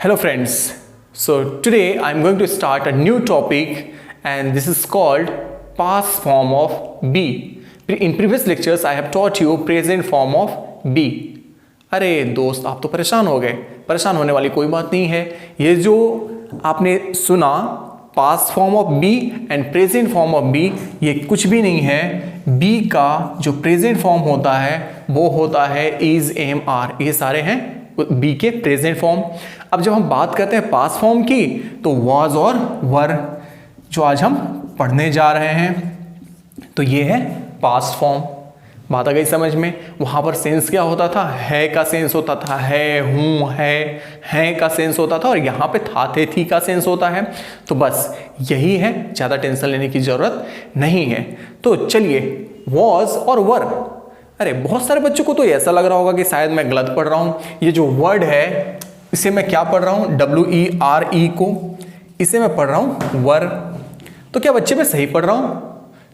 Hello friends, so today I'm going to start a new topic and this is called past form of be. In previous lectures I have taught you present form of be. अरे दोस्त आप तो परेशान हो गए, परेशान होने वाली कोई बात नहीं है। ये जो आपने सुना past form of be and present form of be, ये कुछ भी नहीं है। बी का जो प्रेजेंट फॉर्म होता है वो होता है इज, एम, आर, ये सारे हैं बी के प्रेजेंट फॉर्म। अब जब हम बात करते हैं पास्ट फॉर्म की तो वाज और वर जो आज हम पढ़ने जा रहे हैं तो ये है पास्ट फॉर्म। बात आ गई समझ में। वहां पर सेंस क्या होता था, है का सेंस होता था, है, हूं, है का सेंस होता था, और यहां पे था, थे, थी का सेंस होता है। तो बस यही है, ज्यादा टेंशन लेने की जरूरत नहीं है। तो चलिए वाज और वर। अरे बहुत सारे बच्चों को तो ऐसा लग रहा होगा कि शायद मैं गलत पढ़ रहा हूं। ये जो वर्ड है इसे मैं क्या पढ़ रहा हूं, WERE को, इसे मैं पढ़ रहा हूं वर। तो क्या बच्चे मैं सही पढ़ रहा हूं?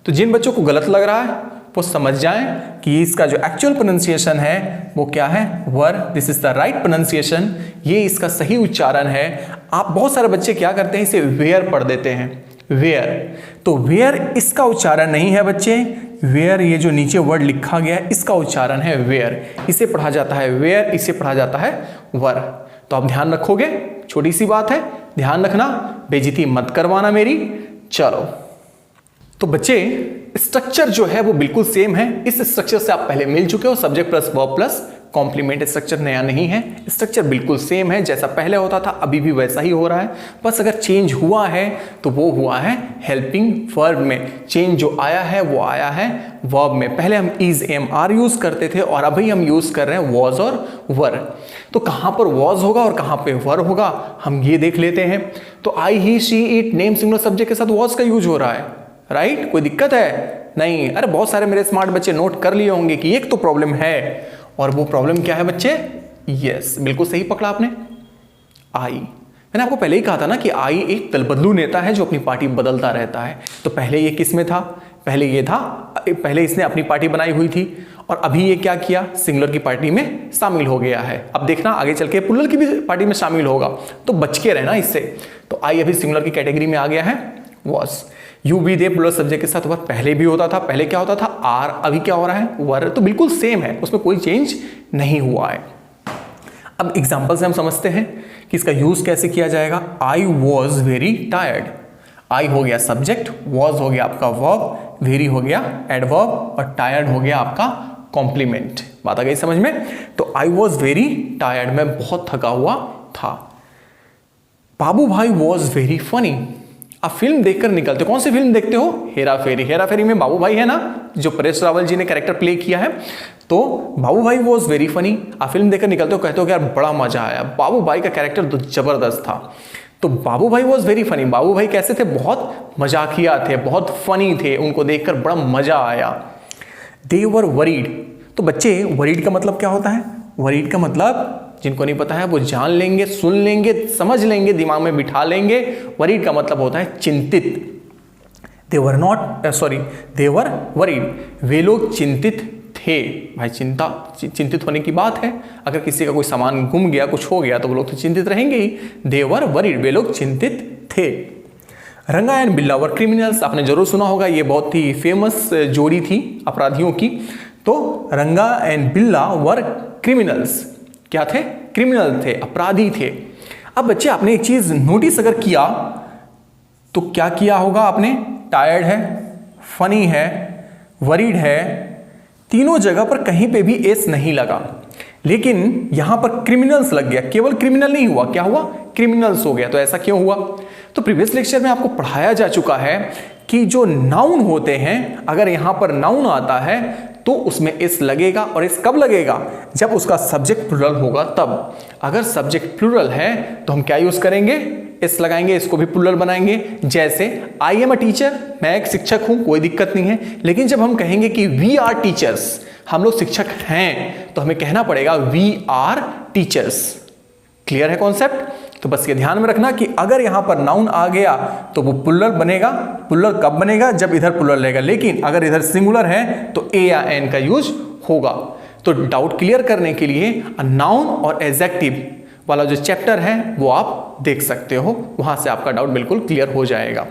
तो जिन बच्चों को गलत लग रहा है वो समझ जाएं कि इसका जो एक्चुअल प्रोनाउंसिएशन है वो क्या है, were. This is the right pronunciation, ये इसका सही उच्चारण है। आप बहुत सारे बच्चे क्या करते हैं, इसे वेयर पढ़ देते हैं, वेयर। तो वेयर इसका उच्चारण नहीं है बच्चे, वेयर ये जो नीचे वर्ड लिखा गया है इसका उच्चारण है वेयर। इसे पढ़ा जाता है वेयर, इसे पढ़ा जाता है वर। तो आप ध्यान रखोगे, छोटी सी बात है, ध्यान रखना, बेइज्जती मत करवाना मेरी। चलो तो बच्चे स्ट्रक्चर जो है वो बिल्कुल सेम है। इस स्ट्रक्चर से आप पहले मिल चुके हो, subject plus verb plus complement. Structure नया नहीं है, स्ट्रक्चर बिल्कुल सेम है, जैसा पहले होता था अभी भी वैसा ही हो रहा है। बस अगर चेंज हुआ है तो वो हुआ है हेल्पिंग वर्ब में। चेंज जो आया है वो आया है वर्ब में। पहले हम इज, एम, आर यूज करते थे और अभी हम यूज कर रहे हैं वॉज और वर। तो कहां पर वॉज होगा और कहां पे वर होगा हम ये देख लेते हैं। तो I, he, she, it name singular subject के साथ वॉज का यूज हो रहा है, राइट? कोई दिक्कत है? नहीं। अरे बहुत सारे मेरे स्मार्ट बच्चे नोट कर लिए होंगे कि एक तो प्रॉब्लम है, और वो प्रॉब्लम क्या है बच्चे? यस, बिल्कुल सही पकड़ा आपने, आई। मैंने आपको पहले ही कहा था ना कि आई एक तलबदलू नेता है जो अपनी पार्टी बदलता रहता है। तो पहले ये किस में था? पहले ये था, पहले इसने अपनी पार्टी बनाई हुई थी और अभी ये क्या किया, सिंगुलर की पार्टी में शामिल हो गया है। अब देखना आगे चल के प्लूरल की भी पार्टी में शामिल होगा, तो बच के रहना इससे। तो आई अभी सिंगुलर की कैटेगरी में आ गया है, was. You, be, they plus subject के साथ वर पहले भी होता था, पहले क्या होता था आर, अभी क्या हो रहा है वर। तो बिल्कुल सेम है, उसमें कोई चेंज नहीं हुआ है। अब एग्जांपल से हम समझते हैं कि इसका यूज कैसे किया जाएगा। I was very tired. I हो गया सब्जेक्ट, वॉज हो गया आपका वर्ब, वेरी हो गया एडवर्ब और टायर्ड हो गया आपका कॉम्प्लीमेंट। बात आ गई समझ में। तो आई वॉज वेरी टायर्ड, मैं बहुत थका हुआ था। बाबू भाई वॉज वेरी फनी। आप फिल्म देखकर निकलते हो, कौन सी फिल्म देखते हो? हेरा फेरी। हेरा फेरी में बाबू भाई है ना, जो परेश रावल जी ने कैरेक्टर प्ले किया है। तो बाबू भाई वॉज वेरी फनी। आप फिल्म देखकर निकलते हो, कहते हो कि यार बड़ा मजा आया, बाबू भाई का कैरेक्टर तो जबरदस्त था। तो बाबू भाई वॉज वेरी फनी। बाबू भाई कैसे थे? बहुत मजाकिया थे, बहुत फनी थे, उनको देखकर बड़ा मजा आया। दे वर वरीड। तो बच्चे वरीड का मतलब क्या होता है? वरीड का मतलब जिनको नहीं पता है वो जान लेंगे, सुन लेंगे, समझ लेंगे, दिमाग में बिठा लेंगे। वरीड का मतलब होता है चिंतित। They were not sorry they were worried, वे लोग चिंतित थे। भाई चिंतित होने की बात है। अगर किसी का कोई सामान गुम गया, कुछ हो गया तो वो लोग तो चिंतित रहेंगे ही। दे वर वरीड, वे लोग चिंतित थे। रंगा एंड बिल्ला वर क्रिमिनल्स। आपने जरूर सुना होगा, ये बहुत ही फेमस जोड़ी थी अपराधियों की। तो रंगा एंड बिल्ला वर क्रिमिनल्स, क्या थे? क्रिमिनल थे, अपराधी थे। अब बच्चे आपने एक चीज नोटिस अगर किया तो क्या किया होगा आपने? टायर्ड है, फनी है, वरीड है, तीनों जगह पर कहीं पे भी एस नहीं लगा, लेकिन यहां पर क्रिमिनल्स लग गया। केवल क्रिमिनल नहीं हुआ, क्या हुआ? क्रिमिनल्स हो गया। तो ऐसा क्यों हुआ? तो प्रीवियस लेक्चर में आपको पढ़ाया जा चुका है कि जो नाउन होते हैं, अगर यहां पर नाउन आता है तो उसमें एस लगेगा। और एस कब लगेगा? जब उसका सब्जेक्ट प्लूरल होगा तब। अगर सब्जेक्ट प्लूरल है तो हम क्या यूज करेंगे? एस लगाएंगे, इसको भी प्लूरल बनाएंगे। जैसे आई एम अ टीचर, मैं एक शिक्षक हूं, कोई दिक्कत नहीं है। लेकिन जब हम कहेंगे कि वी आर टीचर्स, हम लोग शिक्षक हैं, तो हमें कहना पड़ेगा वी आर टीचर्स। क्लियर है कॉन्सेप्ट? तो बस ये ध्यान में रखना कि अगर यहां पर नाउन आ गया तो वो प्लूरल बनेगा। प्लूरल कब बनेगा? जब इधर प्लूरल रहेगा। लेकिन अगर इधर सिंगुलर है तो ए या एन का यूज होगा। तो डाउट क्लियर करने के लिए नाउन और एडजेक्टिव वाला जो चैप्टर है वो आप देख सकते हो, वहां से आपका डाउट बिल्कुल क्लियर हो जाएगा।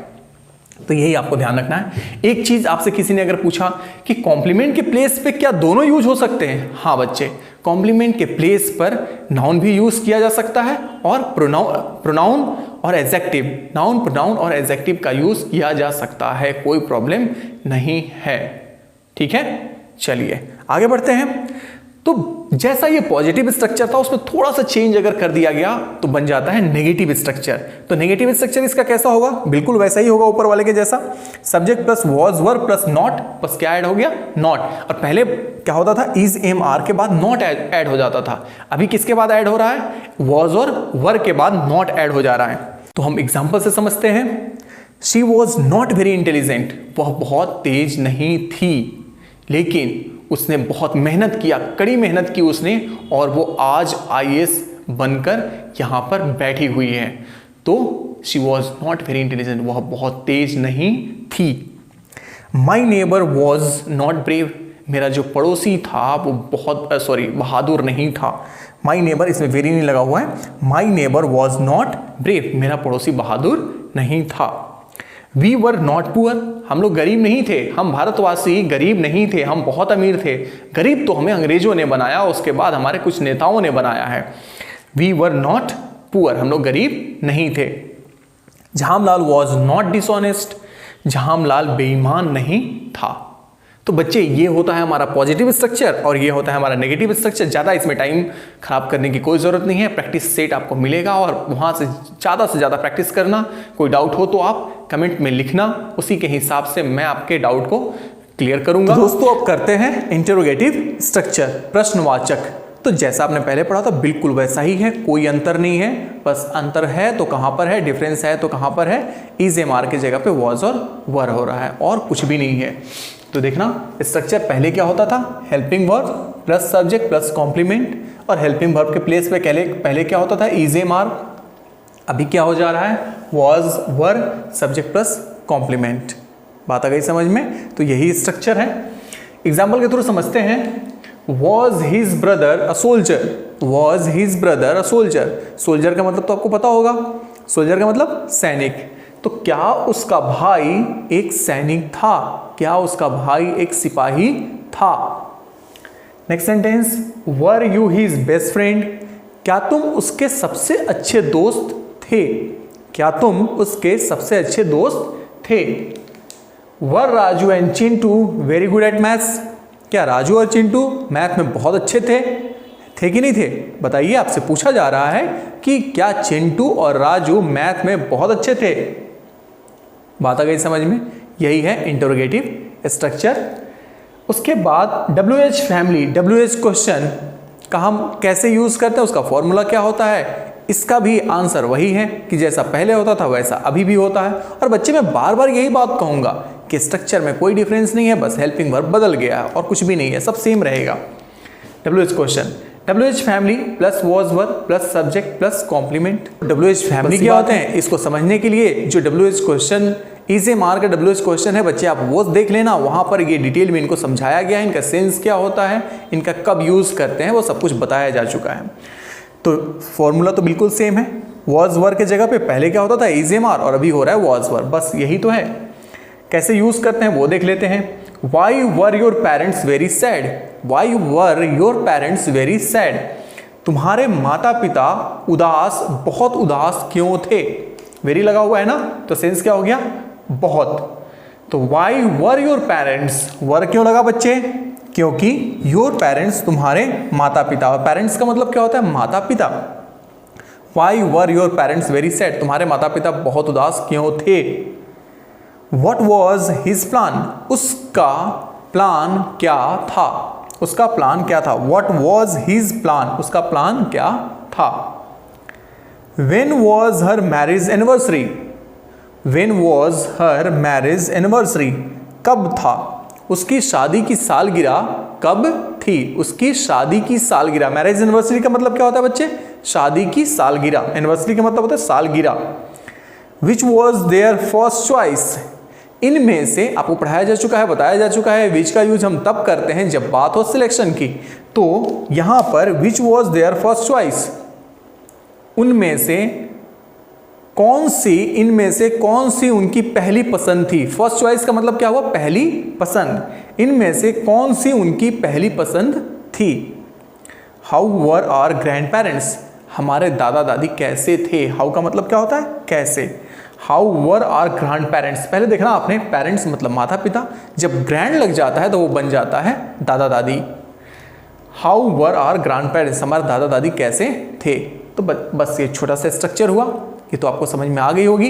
तो यही आपको ध्यान रखना है। एक चीज आपसे किसी ने अगर पूछा कि कॉम्प्लीमेंट के प्लेस पे क्या दोनों यूज हो सकते हैं? हाँ बच्चे, कॉम्प्लीमेंट के प्लेस पर नाउन भी यूज किया जा सकता है और प्रोनाउन और एडजेक्टिव, नाउन प्रोनाउन और एडजेक्टिव का यूज किया जा सकता है, कोई प्रॉब्लम नहीं है। ठीक है, चलिए आगे बढ़ते हैं। तो जैसा ये पॉजिटिव स्ट्रक्चर था उसमें थोड़ा सा चेंज अगर कर दिया गया तो बन जाता है नेगेटिव स्ट्रक्चर। तो नेगेटिव स्ट्रक्चर इसका कैसा होगा? बिल्कुल वैसा ही होगा ऊपर वाले के जैसा, subject plus was were plus not, बस क्या ऐड हो गया? नॉट। और पहले क्या होता था? इज एम आर के बाद नॉट ऐड हो जाता था, अभी किसके बाद ऐड हो रहा है? वॉज और वर के बाद नॉट ऐड हो जा रहा है। तो हम एग्जाम्पल से समझते हैं। She was not very intelligent, वह बहुत तेज नहीं थी, लेकिन उसने बहुत मेहनत किया, कड़ी मेहनत की उसने, और वो आज IAS बनकर यहां पर बैठी हुई है। तो she was not very intelligent, वह बहुत तेज नहीं थी। My neighbour was not brave, मेरा जो पड़ोसी था वो बहुत बहादुर नहीं था। माई नेबर, इसमें वेरी नहीं लगा हुआ है। My neighbour was not brave, मेरा पड़ोसी बहादुर नहीं था। वी वर नॉट पुअर, हम लोग गरीब नहीं थे, हम भारतवासी गरीब नहीं थे, हम बहुत अमीर थे। गरीब तो हमें अंग्रेजों ने बनाया, उसके बाद हमारे कुछ नेताओं ने बनाया है। वी वर नॉट पुअर, हम लोग गरीब नहीं थे। Jhamlal was not dishonest, Jhamlal बेईमान नहीं था। तो बच्चे ये होता है हमारा पॉजिटिव स्ट्रक्चर और ये होता है हमारा नेगेटिव स्ट्रक्चर। ज़्यादा इसमें टाइम खराब करने की कोई ज़रूरत नहीं है, प्रैक्टिस सेट आपको मिलेगा और वहाँ से ज़्यादा प्रैक्टिस करना। कोई डाउट हो तो आप कमेंट में लिखना, उसी के हिसाब से मैं आपके डाउट को क्लियर करूँगा। दोस्तों अब करते हैं इंटरोगेटिव स्ट्रक्चर, प्रश्नवाचक। तो जैसा आपने पहले पढ़ा था बिल्कुल वैसा ही है, कोई अंतर नहीं है। बस अंतर है तो कहाँ पर है, डिफरेंस है तो कहाँ पर है, इज एम आर की जगह पे वॉज और वर हो रहा है और कुछ भी नहीं है। तो देखना स्ट्रक्चर पहले क्या होता था, helping verb plus subject plus complement, और हेल्पिंग वर्ब के प्लेस पे पहले क्या होता था, इज एम आर। अभी क्या हो जा रहा है, was were subject plus complement. बात आ गई समझ में? तो यही स्ट्रक्चर है। एग्जाम्पल के थ्रू समझते हैं। Was his brother a soldier, was his brother a soldier. Soldier का मतलब तो आपको पता होगा, सोल्जर का मतलब सैनिक। तो क्या उसका भाई एक सैनिक था? क्या उसका भाई एक सिपाही था? Next sentence, were you his best friend, क्या तुम उसके सबसे अच्छे दोस्त थे? क्या तुम उसके सबसे अच्छे दोस्त थे? Were Raju and Chintu very good at maths, क्या राजू और चिंटू मैथ में बहुत अच्छे थे कि नहीं थे? बताइए, आपसे पूछा जा रहा है कि क्या चिंटू और राजू मैथ में बहुत अच्छे थे। बात आ गई समझ में? यही है इंटरोगेटिव स्ट्रक्चर। उसके बाद WH फैमिली, WH क्वेश्चन का हम कैसे यूज करते हैं, उसका फॉर्मूला क्या होता है? इसका भी आंसर वही है कि जैसा पहले होता था वैसा अभी भी होता है। और बच्चे मैं बार बार यही बात कहूंगा कि स्ट्रक्चर में कोई डिफरेंस नहीं है, बस हेल्पिंग वर्ब बदल गया है और कुछ भी नहीं है, सब सेम रहेगा। WH question, WH family plus was were plus subject plus complement. WH family क्या होते हैं, इसको समझने के लिए जो WH question is am are का WH क्वेश्चन है बच्चे, आप वो देख लेना, वहां पर ये डिटेल में इनको समझाया गया है, इनका सेंस क्या होता है, इनका कब यूज करते हैं, वो सब कुछ बताया जा चुका है। तो फॉर्मूला तो बिल्कुल सेम है। वॉज वर के जगह पे पहले क्या होता था, इज एम आर, और अभी हो रहा है वॉज वर, बस यही तो है। कैसे यूज करते हैं वो देख लेते हैं। Why were your parents very sad, why were your parents very sad, तुम्हारे माता पिता उदास, बहुत उदास क्यों थे? वेरी लगा हुआ है ना, तो सेंस क्या हो गया, बहुत। तो वाई वर योर पेरेंट्स, वर क्यों लगा बच्चे? क्योंकि योर पेरेंट्स तुम्हारे माता पिता, और पेरेंट्स का मतलब क्या होता है, माता पिता। Why were your parents very sad, तुम्हारे माता पिता बहुत उदास क्यों थे? What was his plan, उसका प्लान क्या था? उसका प्लान क्या था? What was his plan, उसका प्लान क्या था? When was her marriage anniversary, when was her marriage anniversary, कब था? उसकी शादी की सालगिरह कब थी? उसकी शादी की सालगिरह, मैरिज एनिवर्सरी का मतलब क्या होता है बच्चे? शादी की सालगिरह। एनिवर्सरी का मतलब होता है सालगिरह। Which was their first choice, इनमें से आपको पढ़ाया जा चुका है, बताया जा चुका है, विच का यूज हम तब करते हैं जब बात हो सिलेक्शन की। तो यहां पर which was their first choice, उनमें से कौन सी, इनमें से कौन सी उनकी पहली पसंद थी। फर्स्ट चॉइस का मतलब क्या हुआ, पहली पसंद। इनमें से कौन सी उनकी पहली पसंद थी। How were our grandparents, हमारे दादा दादी कैसे थे। हाउ का मतलब क्या होता है, कैसे। How were our grandparents, पहले देखना आपने, पेरेंट्स मतलब माता पिता, जब ग्रैंड लग जाता है तो वो बन जाता है दादा दादी। How were our grandparents, हमारे दादा दादी कैसे थे। तो बस ये छोटा सा स्ट्रक्चर हुआ, ये तो आपको समझ में आ गई होगी।